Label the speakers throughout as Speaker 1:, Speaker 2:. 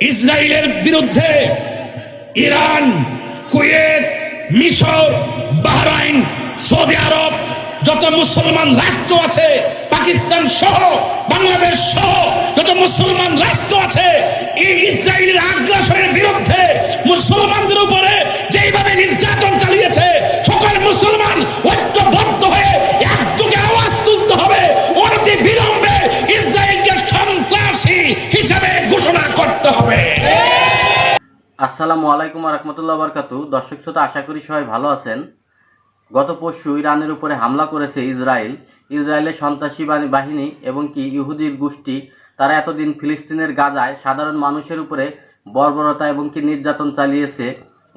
Speaker 1: ইসরায়েলের বিরুদ্ধে Iran, Kuwait, মিশর, বাহরাইন, সৌদি আরব, যত মুসলমান রাষ্ট্র আছে, পাকিস্তান সহ বাংলাদেশ সহ যত মুসলমান রাষ্ট্র আছে, এই ইসরায়েলের আগ্রাসনের বিরুদ্ধে মুসলমানদের উপরে যেইভাবে নির্যাতন চালিয়েছে, সকল মুসলমান ঐক্যবদ্ধ হয়ে একযোগে আওয়াজ তুলতে হবে। অনতি বিলম্বে ইসরায়েলকে সন্ত্রাসী হিসাবে ঘোষণা করতে হবে।
Speaker 2: আসসালামু আলাইকুম ওয়া রাহমাতুল্লাহি ওয়া বারাকাতুহু। দর্শক শ্রোতা, আশা করি সবাই ভালো আছেন। গত পরশু ইরানের উপরে হামলা করেছে ইসরায়েলের সন্ত্রাসী বাহিনী এবং কি ইহুদির গোষ্ঠী। তারা এতদিন ফিলিস্তিনের গাজায় সাধারণ মানুষের উপরে বর্বরতা এবং কি নির্যাতন চালিয়েছে,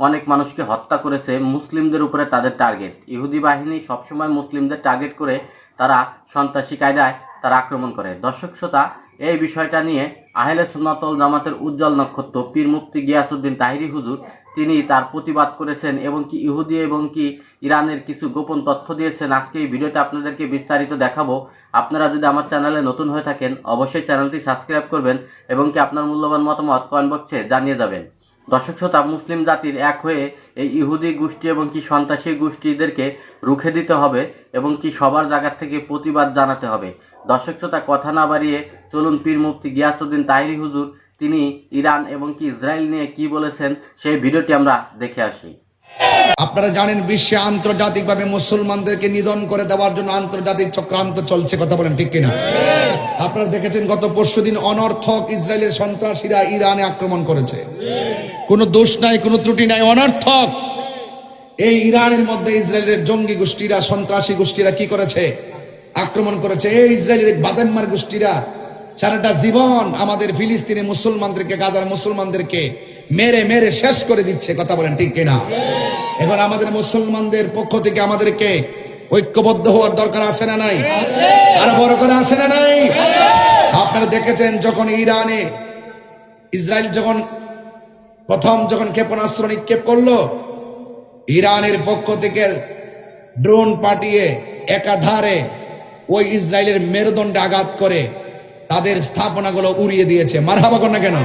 Speaker 2: অনেক মানুষকে হত্যা করেছে। মুসলিমদের উপরে তাদের টার্গেট। ইহুদি বাহিনী সবসময় মুসলিমদের টার্গেট করে তারা সন্ত্রাসী কায়দায় তারা আক্রমণ করে। দর্শক শ্রোতা, এই বিষয়টা নিয়ে আহলে সুন্নাত ওয়াল জামাতের উজ্জ্বল নক্ষত্র পীর মুফতি গিয়াসউদ্দিন তাহিরি হুজুর তিনি তার প্রতিবাদ করেছেন এবং কি ইহুদি এবং কি ইরানের কিছু গোপন তথ্য দিয়েছেন। আজকে এই ভিডিওতে আপনাদেরকে বিস্তারিত দেখাবো। আপনারা যদি আমার চ্যানেলে নতুন হয়ে থাকেন, অবশ্যই চ্যানেলটি সাবস্ক্রাইব করবেন এবং কি আপনার মূল্যবান মতামত কমেন্ট বক্সে জানিয়ে যাবেন। দর্শক শ্রোতা, মুসলিম জাতির এক হয়ে এই ইহুদি গোষ্ঠী এবং কি সন্ত্রাসী গোষ্ঠীদেরকে রুখে দিতে হবে এবং কি সবার জায়গা থেকে প্রতিবাদ জানাতে হবে। দর্শক শ্রোতা, কথা না বাড়িয়ে চলুন পীর মুফতি গিয়াসউদ্দিন তাহিরি হুজুর তিনি ইরান এবং কি ইসরায়েল নিয়ে কি বলেছেন সেই ভিডিওটি আমরা দেখে আসি।
Speaker 3: আপনারা জানেন, বিশ্বে আন্তর্জাতিকভাবে মুসলমানদেরকে নিধন করে দেওয়ার জন্য আন্তর্জাতিক চক্রান্ত চলছে। কথা বলেন ঠিক কিনা? আপনারা দেখেছেন গত পরশুদিন অনর্থক ইসরায়েলের সন্ত্রাসীরা ইরানে আক্রমণ করেছে। কোনো দোষ নাই, কোনো ত্রুটি নাই, অনর্থক। এই ইরানের মধ্যে ইসরায়েলের জঙ্গি গোষ্ঠীরা, সন্ত্রাসী গোষ্ঠীরা কি করেছে? আক্রমণ করেছে। এই ইসরায়েলের বাদেম্মার গোষ্ঠীরা সারাটা জীবন আমাদের ফিলিস্তিনি মুসলমানদেরকে, গাজার মুসলমানদেরকে মেরে মেরে শেষ করে দিচ্ছে। কথা বলেন ঠিক কিনা? এখন আমাদের মুসলমানদের পক্ষ থেকে আমাদেরকে ঐক্যবদ্ধ হওয়ার দরকার আছে না নাই? আরো বড় করে আছে না নাই? আপনারা দেখেছেন যখন ইরানে ইসরায়েল প্রথম ক্ষেপণাস্ত্র নিক্ষেপ করলো, ইরানের পক্ষ থেকে ড্রোন পাঠিয়ে একাধারে ওই ইসরায়েলের মেরুদণ্ডে আঘাত করে তাদের স্থাপনাগুলো উড়িয়ে দিয়েছে। মারহাবা কর না কেন?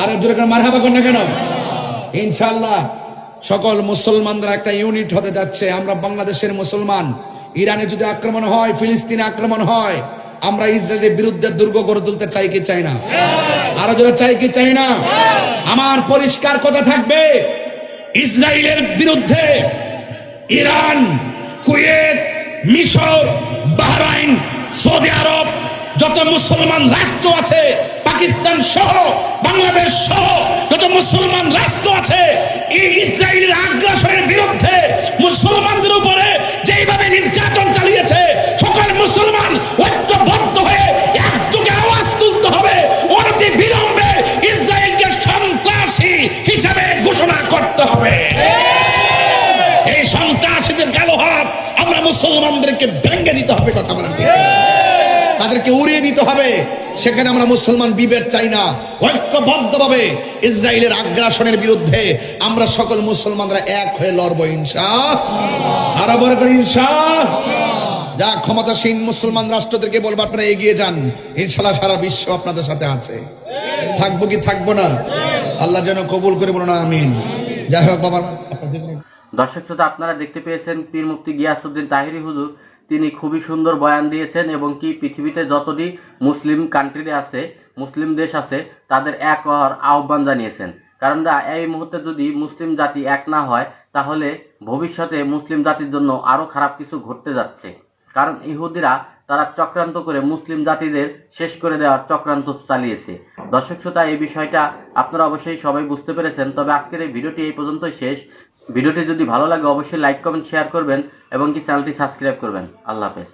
Speaker 3: আরো জোরে করে মারহাবা কর না কেন? ইনশাআল্লাহ সকল মুসলমানরা একটা ইউনিট হতে যাচ্ছে। আমরা বাংলাদেশের মুসলমান, ইরানে যদি আক্রমণ হয়, ফিলিস্তিনে আক্রমণ হয়, আমরা ইসরায়েলের বিরুদ্ধে দুর্গ গড়ে তুলতে চাই কি চাই না? আরো জোরে চাই কি চাই না? আমার পরিষ্কার কথা থাকবে,
Speaker 1: ইসরায়েলের বিরুদ্ধে ইরান, কুয়েত, মিশর, বাহরাইন, সৌদি আরব, যত মুসলমান রাষ্ট্র আছে, পাকিস্তান সহ বাংলাদেশ সহ যত মুসলমান রাষ্ট্র আছে, এই ইসরায়েলের আগ্রাসনের বিরুদ্ধে মুসলমানদের উপরে যেইভাবে নির্যাতন চালিয়েছে, সকল মুসলমান ঐক্যবদ্ধ হয়ে একযোগে আওয়াজ তুলতে হবে। অনতি বিলম্বে ইসরায়েলকে সন্ত্রাসী হিসাবে ঘোষণা করতে হবে। এই সন্ত্রাসীদের কালো হাত আমরা মুসলমানদেরকে ভেঙে দিতে হবে। কথা বলেন, তাদেরকে উড়িয়ে দিতে হবে। সেখানে আমরা মুসলমান বিভেদ চাই না। ঐক্যবদ্ধভাবে ইসরায়েলের আগ্রাসনের বিরুদ্ধে আমরা সকল মুসলমানরা এক হয়ে লড়বো ইনশাআল্লাহ। আরো বড় করে ইনশাআল্লাহ। যা ক্ষমতাসীন মুসলমান রাষ্ট্রদেরকে বলবো আপনারা এগিয়ে যান, ইনশাআল্লাহ সারা বিশ্ব আপনাদের সাথে আছে। থাকবো কি থাকবো না? আল্লাহ যেন কবুল করে, বলুন আমিন। যাই হোক বাবা,
Speaker 2: দর্শক শ্রোতা, আপনারা দেখতে পেয়েছেন পীর মুফতি গিয়াসউদ্দিন তাহিরি হুজুর তিনি খুবই সুন্দর বয়ান দিয়েছেন এবং কি পৃথিবীতে যতটি মুসলিম কান্ট্রি আছে, মুসলিম দেশ আছে, তাদের এক হওয়ার আহ্বান জানিয়েছেন। কারণ এই মুহূর্তে যদি মুসলিম জাতি এক না হয়, তাহলে ভবিষ্যতে মুসলিম জাতির জন্য আরো খারাপ কিছু ঘটতে যাচ্ছে। কারণ ইহুদিরা তারা চক্রান্ত করে মুসলিম জাতিদের শেষ করে দেওয়ার চক্রান্ত চালিয়েছে। দর্শক শ্রোতা, এই বিষয়টা আপনারা অবশ্যই সবাই বুঝতে পেরেছেন। তবে আজকের এই ভিডিওটি এই পর্যন্তই শেষ। ভিডিওটি যদি ভালো লাগে অবশ্যই লাইক, কমেন্ট, শেয়ার করবেন এবং কি চ্যানেলটি সাবস্ক্রাইব করবেন। আল্লাহ হাফেজ।